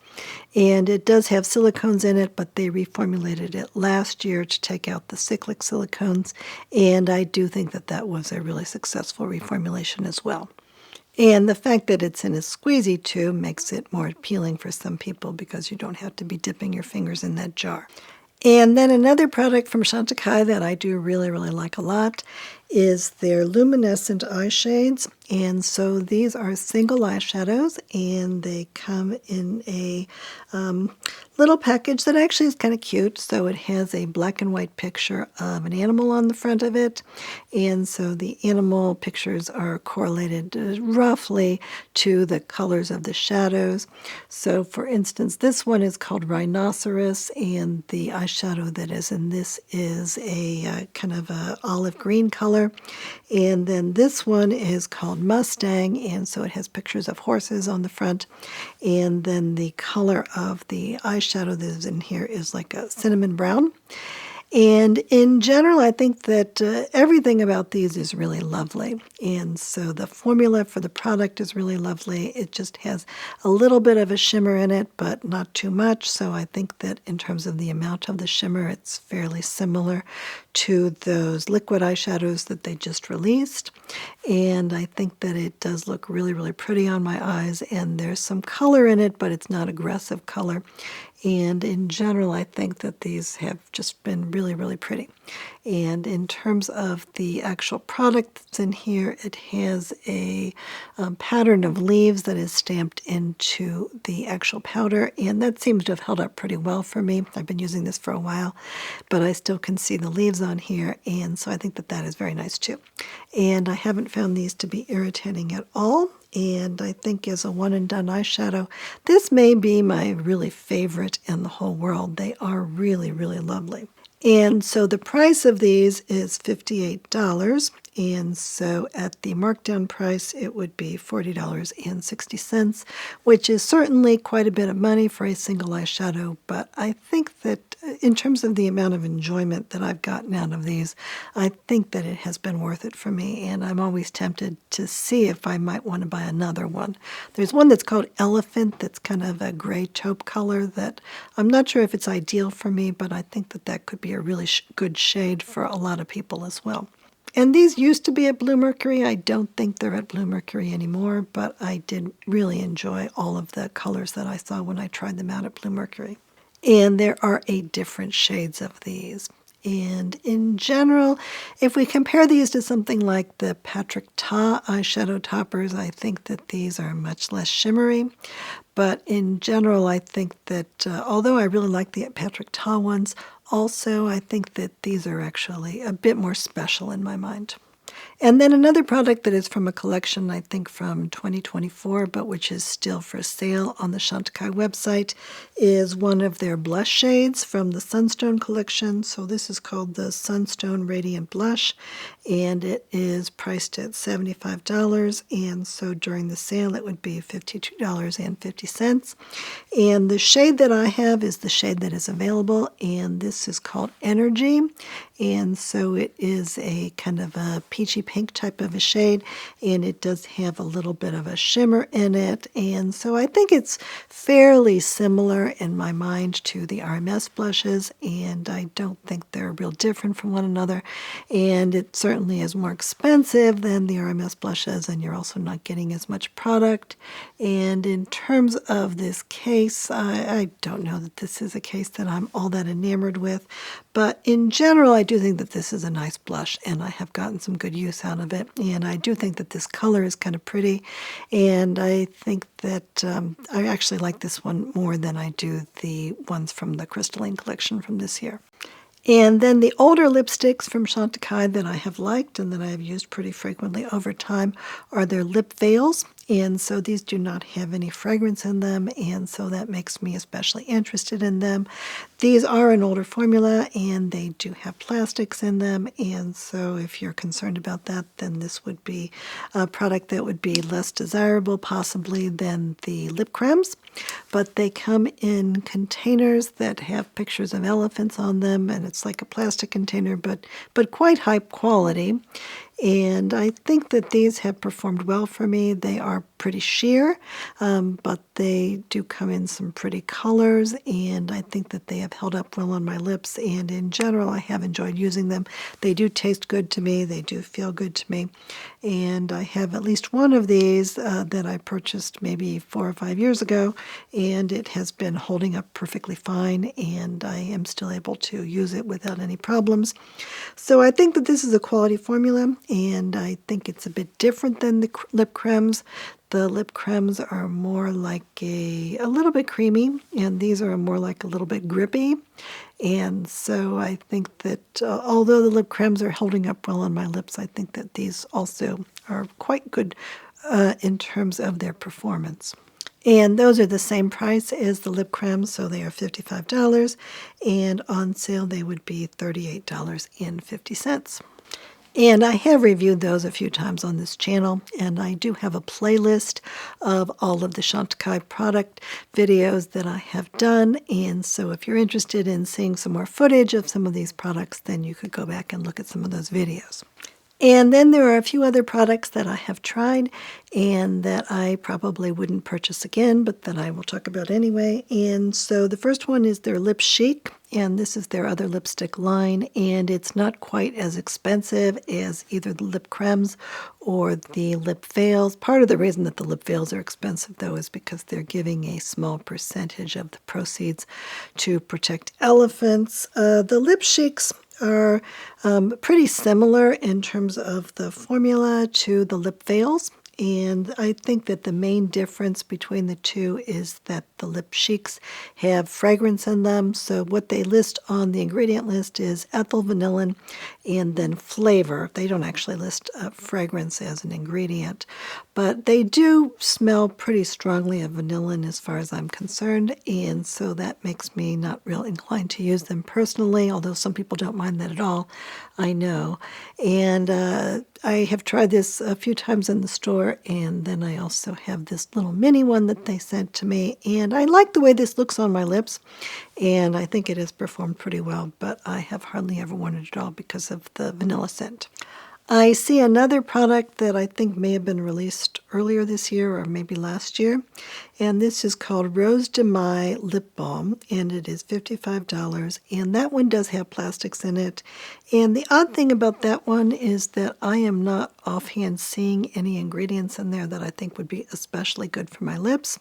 And it does have silicones in it, but they reformulated it last year to take out the cyclic silicones. And I do think that that was a really successful reformulation as well. And the fact that it's in a squeezy tube makes it more appealing for some people because you don't have to be dipping your fingers in that jar. And then another product from Chantecaille that I do really, really like a lot is their luminescent eye shades. And so these are single eyeshadows, and they come in a little package that actually is kind of cute. So it has a black and white picture of an animal on the front of it. And so the animal pictures are correlated roughly to the colors of the shadows. So for instance, this one is called Rhinoceros, and the eyeshadow that is in this is a kind of a olive green color. And then this one is called Mustang, and so it has pictures of horses on the front. And then the color of the eyeshadow that is in here is like a cinnamon brown. And in general, I think that everything about these is really lovely. And so the formula for the product is really lovely. It just has a little bit of a shimmer in it, but not too much. So I think that in terms of the amount of the shimmer, it's fairly similar to those liquid eyeshadows that they just released. And I think that it does look really, really pretty on my eyes. And there's some color in it, but it's not aggressive color. And in general, I think that these have just been really, really pretty. And in terms of the actual product that's in here, it has a pattern of leaves that is stamped into the actual powder, and that seems to have held up pretty well for me. I've been using this for a while, but I still can see the leaves on here, and so I think that that is very nice too. And I haven't found these to be irritating at all. And I think as a one-and-done eyeshadow, this may be my really favorite in the whole world. They are really, really lovely. And so the price of these is $58. And so at the markdown price, it would be $40.60, which is certainly quite a bit of money for a single eyeshadow. But I think that in terms of the amount of enjoyment that I've gotten out of these, I think that it has been worth it for me. And I'm always tempted to see if I might want to buy another one. There's one that's called Elephant that's kind of a gray taupe color that I'm not sure if it's ideal for me, but I think that that could be a really good shade for a lot of people as well. And these used to be at Bluemercury. I don't think they're at Bluemercury anymore, but I did really enjoy all of the colors that I saw when I tried them out at Bluemercury. And there are 8 different shades of these. And in general, if we compare these to something like the Patrick Ta eyeshadow toppers, I think that these are much less shimmery. But in general, I think that although I really like the Patrick Ta ones, also I think that these are actually a bit more special in my mind. And then another product that is from a collection, I think from 2024, but which is still for sale on the Chantecaille website, is one of their blush shades from the Sunstone collection. So this is called the Sunstone Radiant Blush, and it is priced at $75. And so during the sale, it would be $52.50. And the shade that I have is the shade that is available, and this is called Energy. And so it is a kind of a peachy pink type of a shade, and it does have a little bit of a shimmer in it. And so I think it's fairly similar in my mind to the RMS blushes, and I don't think they're real different from one another. And it certainly is more expensive than the RMS blushes, and you're also not getting as much product. And in terms of this case, I don't know that this is a case that I'm all that enamored with, but in general, I do think that this is a nice blush, and I have gotten some good use out of it. And I do think that this color is kind of pretty, and I think that I actually like this one more than I do the ones from the Cristalline collection from this year. And then the older lipsticks from Chantecaille that I have liked and that I have used pretty frequently over time are their lip veils. And so these do not have any fragrance in them, and so that makes me especially interested in them. These are an older formula, and they do have plastics in them, and so if you're concerned about that, then this would be a product that would be less desirable possibly than the lip cremes. But they come in containers that have pictures of elephants on them, and it's like a plastic container, but quite high quality. And I think that these have performed well for me. They are pretty sheer, but they do come in some pretty colors, and I think that they have held up well on my lips, and in general, I have enjoyed using them. They do taste good to me. They do feel good to me, and I have at least one of these that I purchased maybe 4 or 5 years ago, and it has been holding up perfectly fine, and I am still able to use it without any problems. So I think that this is a quality formula, and I think it's a bit different than the lip cremes. The lip cremes are more like a little bit creamy, and these are more like a little bit grippy. And so I think that although the lip cremes are holding up well on my lips, I think that these also are quite good in terms of their performance. And those are the same price as the lip cremes, so they are $55, and on sale they would be $38.50. And I have reviewed those a few times on this channel, and I do have a playlist of all of the Chantecaille product videos that I have done, and so if you're interested in seeing some more footage of some of these products, then you could go back and look at some of those videos. And then there are a few other products that I have tried and that I probably wouldn't purchase again, but that I will talk about anyway. And so the first one is their Lip Chic, and this is their other lipstick line, and it's not quite as expensive as either the lip cremes or the lip veils. Part of the reason that the lip veils are expensive, though, is because they're giving a small percentage of the proceeds to protect elephants. The Lip Chics are pretty similar in terms of the formula to the lip veils. And I think that the main difference between the two is that the Lip Chics have fragrance in them. So what they list on the ingredient list is ethyl vanillin and then flavor. They don't actually list fragrance as an ingredient, but they do smell pretty strongly of vanillin as far as I'm concerned. And so that makes me not real inclined to use them personally, although some people don't mind that at all, I know. And I have tried this a few times in the store, and then I also have this little mini one that they sent to me, and I like the way this looks on my lips, and I think it has performed pretty well, but I have hardly ever worn it at all because of the vanilla scent. I see another product that I think may have been released earlier this year or maybe last year, and this is called Rose de Mai Lip Balm, and it is $55, and that one does have plastics in it. And the odd thing about that one is that I am not offhand seeing any ingredients in there that I think would be especially good for my lips.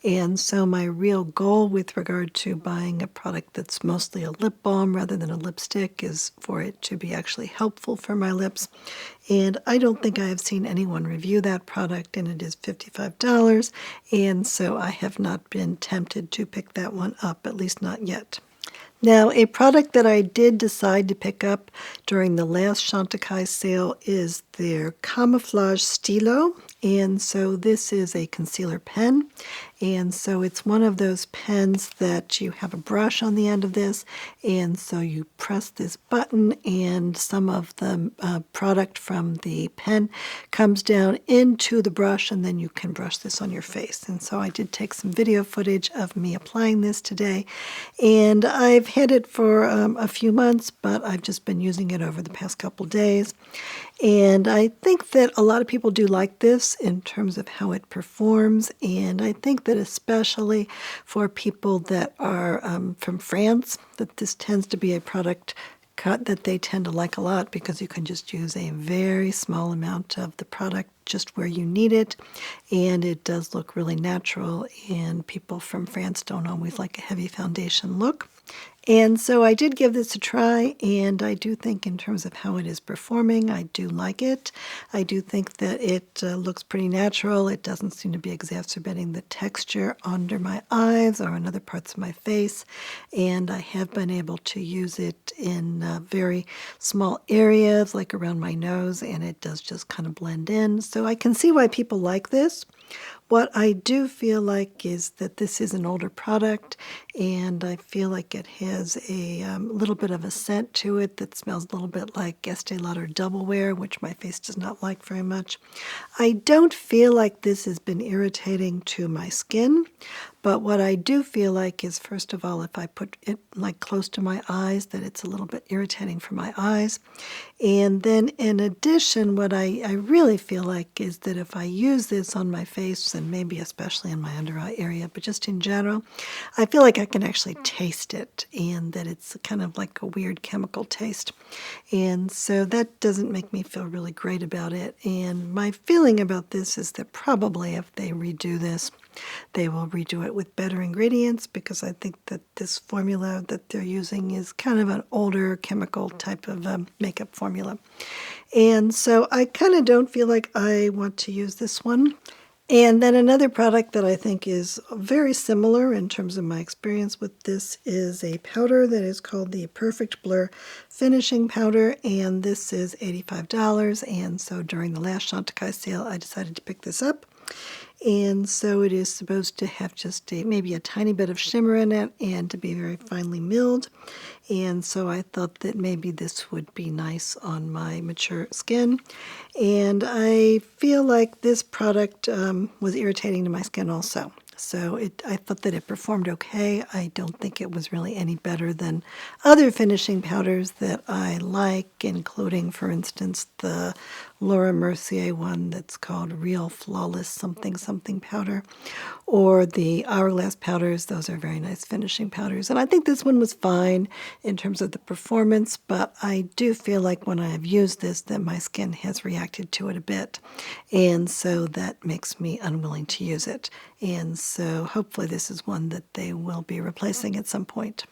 And so my real goal with regard to buying a product that's mostly a lip balm rather than a lipstick is for it to be actually helpful for my lips. And I don't think I have seen anyone review that product, and it is $55, and so I have not been tempted to pick that one up, at least not yet. Now, a product that I did decide to pick up during the last Chantecaille sale is their Camouflage Stylo. And so this is a concealer pen. And so it's one of those pens that you have a brush on the end of this. And so you press this button and some of the product from the pen comes down into the brush, and then you can brush this on your face. And so I did take some video footage of me applying this today. And I've had it for a few months, but I've just been using it over the past couple days. And I think that a lot of people do like this in terms of how it performs. And I think that especially for people that are from France, that this tends to be a product cut that they tend to like a lot, because you can just use a very small amount of the product just where you need it, and it does look really natural, and people from France don't always like a heavy foundation look. And so I did give this a try, and I do think in terms of how it is performing, I do like it. I do think that it looks pretty natural. It doesn't seem to be exacerbating the texture under my eyes or in other parts of my face, and I have been able to use it in very small areas, like around my nose, and it does just kind of blend in. So I can see why people like this. What I do feel like is that this is an older product, and I feel like it has a little bit of a scent to it that smells a little bit like Estee Lauder Double Wear, which my face does not like very much. I don't feel like this has been irritating to my skin, but what I do feel like is, first of all, if I put it like close to my eyes, that it's a little bit irritating for my eyes. And then in addition, what I really feel like is that if I use this on my face, and maybe especially in my under eye area, but just in general, I feel like I can actually taste it, and that it's kind of like a weird chemical taste. And so that doesn't make me feel really great about it. And my feeling about this is that probably if they redo this, they will redo it with better ingredients, because I think that this formula that they're using is kind of an older chemical type of makeup formula. And so I kind of don't feel like I want to use this one. And then another product that I think is very similar in terms of my experience with this is a powder that is called the Perfect Blur Finishing Powder, and this is $85. And so during the last Chantecaille sale, I decided to pick this up. And so it is supposed to have just maybe a tiny bit of shimmer in it and to be very finely milled. And so I thought that maybe this would be nice on my mature skin. And I feel like this product was irritating to my skin also. So I thought that it performed okay. I don't think it was really any better than other finishing powders that I like, including, for instance, the Laura Mercier one that's called Real Flawless something something powder, or the Hourglass powders. Those are very nice finishing powders. And I think this one was fine in terms of the performance, but I do feel like when I have used this that my skin has reacted to it a bit. And so that makes me unwilling to use it. And so hopefully this is one that they will be replacing at some point.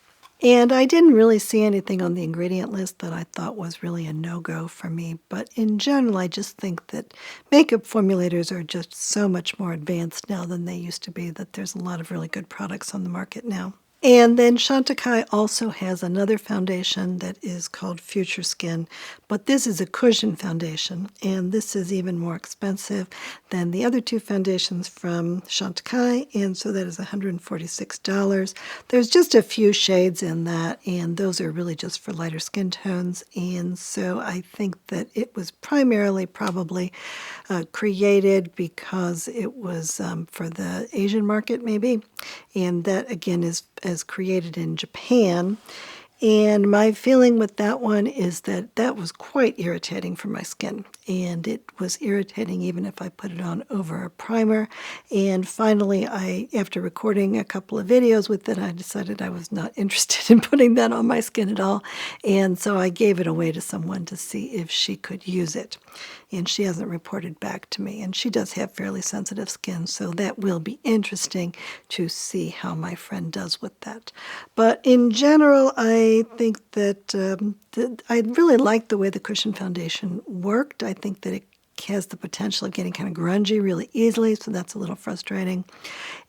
And I didn't really see anything on the ingredient list that I thought was really a no-go for me. But in general, I just think that makeup formulators are just so much more advanced now than they used to be, that there's a lot of really good products on the market now. And then Chantecaille also has another foundation that is called Future Skin, but this is a cushion foundation, and this is even more expensive than the other two foundations from Chantecaille, and so that is $146. There's just a few shades in that, and those are really just for lighter skin tones, and so I think that it was primarily probably created because it was for the Asian market maybe, and that again is created in Japan. And my feeling with that one is that that was quite irritating for my skin. And it was irritating even if I put it on over a primer. And finally, after recording a couple of videos with it, I decided I was not interested in putting that on my skin at all. And so I gave it away to someone to see if she could use it. And she hasn't reported back to me. And she does have fairly sensitive skin, so that will be interesting to see how my friend does with that. But in general, I think that I really like the way the cushion foundation worked. I think that it has the potential of getting kind of grungy really easily, so that's a little frustrating.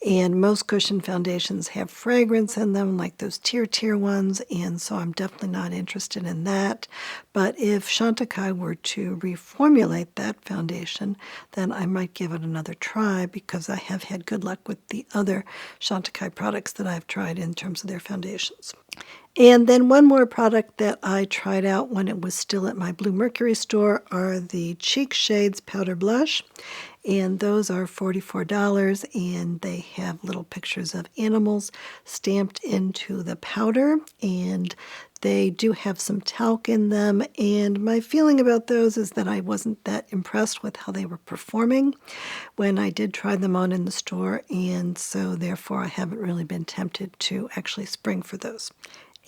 And most cushion foundations have fragrance in them, like those tier ones, and so I'm definitely not interested in that. But if Chantecaille were to reformulate that foundation, then I might give it another try, because I have had good luck with the other Chantecaille products that I've tried in terms of their foundations. And then one more product that I tried out when it was still at my Blue Mercury store are the Chic Shades Powder Blush. And those are $44, and they have little pictures of animals stamped into the powder, and they do have some talc in them. And my feeling about those is that I wasn't that impressed with how they were performing when I did try them on in the store, and so therefore I haven't really been tempted to actually spring for those.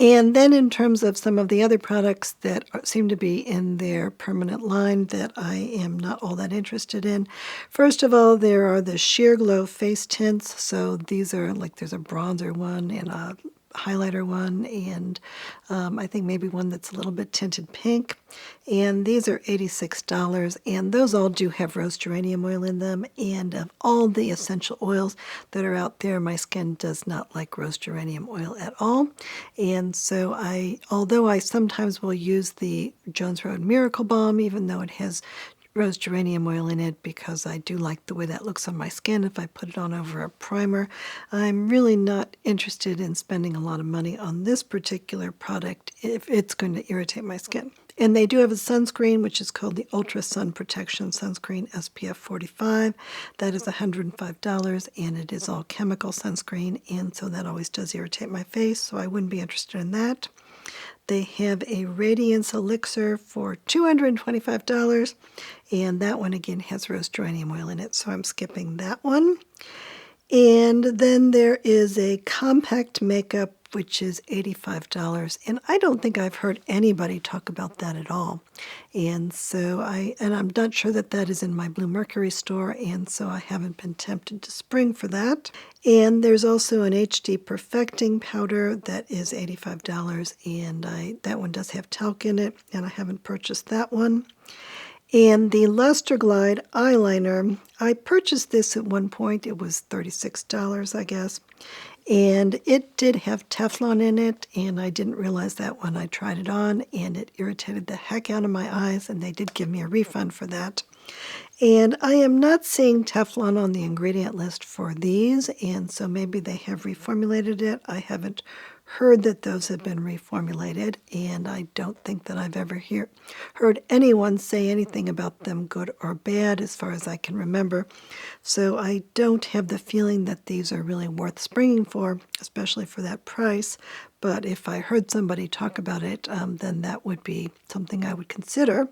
And then in terms of some of the other products that seem to be in their permanent line that I am not all that interested in, first of all, there are the Sheer Glow face tints. So these are like, there's a bronzer one and a highlighter one, and I think maybe one that's a little bit tinted pink. And these are $86, and those all do have rose geranium oil in them. And of all the essential oils that are out there, my skin does not like rose geranium oil at all. And so although I sometimes will use the Jones Road Miracle Balm, even though it has rose geranium oil in it, because I do like the way that looks on my skin if I put it on over a primer, I'm really not interested in spending a lot of money on this particular product if it's going to irritate my skin. And they do have a sunscreen, which is called the Ultra Sun Protection Sunscreen SPF 45. That is $105, and it is all chemical sunscreen, and so that always does irritate my face, so I wouldn't be interested in that. They have a Radiance Elixir for $225, and that one again has rose geranium oil in it, so I'm skipping that one. And then there is a compact makeup, which is $85, and I don't think I've heard anybody talk about that at all. And so I'm not sure that that is in my Blue Mercury store, and so I haven't been tempted to spring for that. And there's also an HD Perfecting powder that is $85, and that one does have talc in it, and I haven't purchased that one. And the Luster Glide eyeliner, I purchased this at one point. It was $36, I guess. And it did have Teflon in it, and I didn't realize that when I tried it on, and it irritated the heck out of my eyes, and they did give me a refund for that. And I am not seeing Teflon on the ingredient list for these, and so maybe they have reformulated it. I haven't heard that those have been reformulated, and I don't think that I've ever heard anyone say anything about them good or bad as far as I can remember. So I don't have the feeling that these are really worth springing for, especially for that price. But if I heard somebody talk about it, then that would be something I would consider.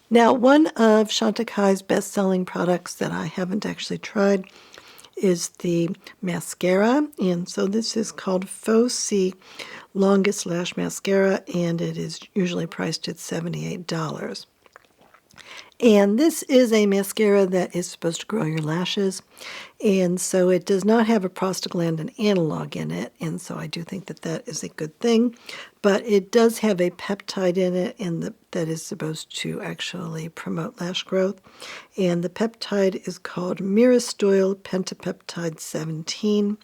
Now, one of Chantecaille's best-selling products that I haven't actually tried is the mascara, and so this is called Faux C Longest Lash Mascara, and it is usually priced at $78. And this is a mascara that is supposed to grow your lashes, and so it does not have a prostaglandin analog in it, and so I do think that that is a good thing. But it does have a peptide in it, and that is supposed to actually promote lash growth. And the peptide is called Myristoyl Pentapeptide 17.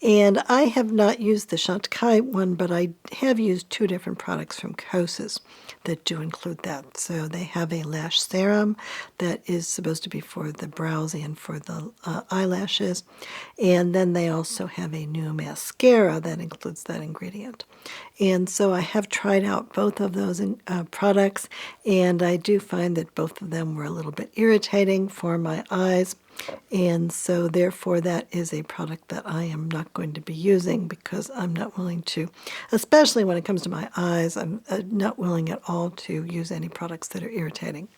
And I have not used the Chantecaille one, but I have used two different products from Kosas that do include that. So they have a lash serum that is supposed to be for the brows and for the eyelashes. And then they also have a new mascara that includes that ingredient. And so I have tried out both of those products, and I do find that both of them were a little bit irritating for my eyes. And so therefore that is a product that I am not going to be using, because I'm not willing to, especially when it comes to my eyes, I'm not willing at all to use any products that are irritating.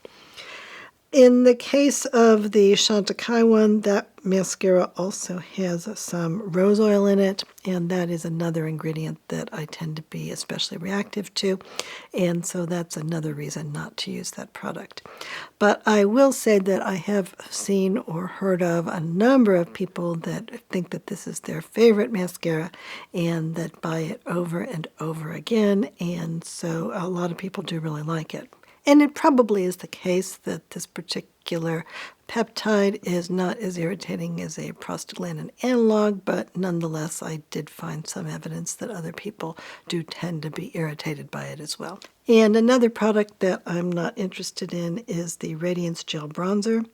In the case of the Chantecaille one, that mascara also has some rose oil in it, and that is another ingredient that I tend to be especially reactive to, and so that's another reason not to use that product. But I will say that I have seen or heard of a number of people that think that this is their favorite mascara and that buy it over and over again, and so a lot of people do really like it. And it probably is the case that this particular peptide is not as irritating as a prostaglandin analog, but nonetheless I did find some evidence that other people do tend to be irritated by it as well. And another product that I'm not interested in is the Radiance Gel Bronzer,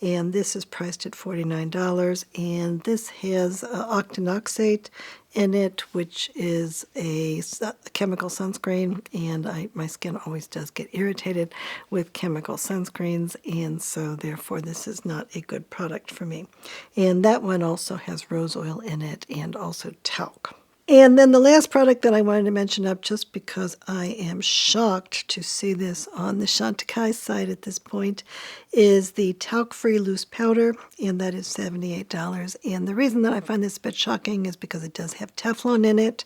and this is priced at $49, and this has octinoxate in it, which is a chemical sunscreen, and my skin always does get irritated with chemical sunscreens, and so therefore this is not a good product for me. And that one also has rose oil in it and also talc. And then the last product that I wanted to mention up, just because I am shocked to see this on the Chantecaille site at this point, is the talc-free loose powder, and that is $78. And the reason that I find this a bit shocking is because it does have Teflon in it,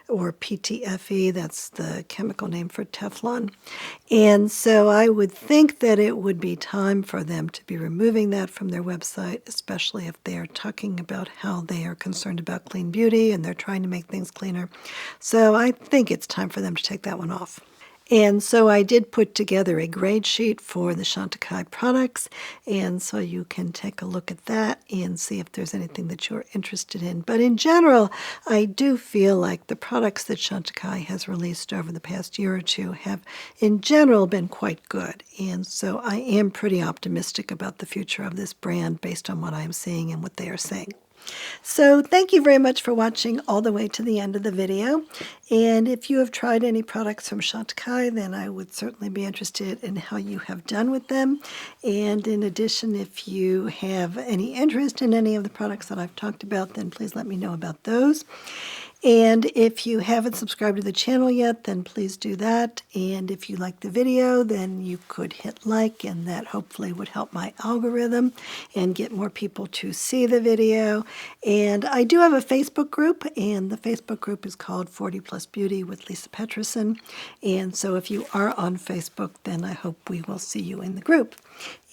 or PTFE, that's the chemical name for Teflon. And so I would think that it would be time for them to be removing that from their website, especially if they are talking about how they are concerned about clean beauty and they're trying to make things cleaner. So I think it's time for them to take that one off. And so I did put together a grade sheet for the Chantecaille products, and so you can take a look at that and see if there's anything that you're interested in. But in general, I do feel like the products that Chantecaille has released over the past year or two have, in general, been quite good. And so I am pretty optimistic about the future of this brand based on what I'm seeing and what they are saying. So thank you very much for watching all the way to the end of the video. And if you have tried any products from Chantecaille, then I would certainly be interested in how you have done with them. And in addition, if you have any interest in any of the products that I've talked about, then please let me know about those. And if you haven't subscribed to the channel yet, then please do that. And if you like the video, then you could hit like, and that hopefully would help my algorithm and get more people to see the video. And I do have a Facebook group, and the Facebook group is called 40 Plus Beauty with Lisa Peterson. And so if you are on Facebook, then I hope we will see you in the group.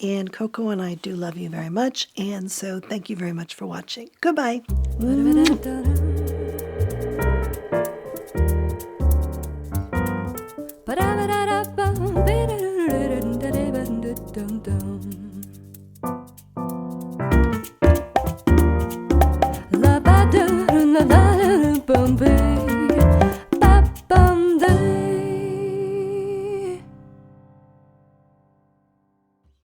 And Coco and I do love you very much, and so thank you very much for watching. Goodbye.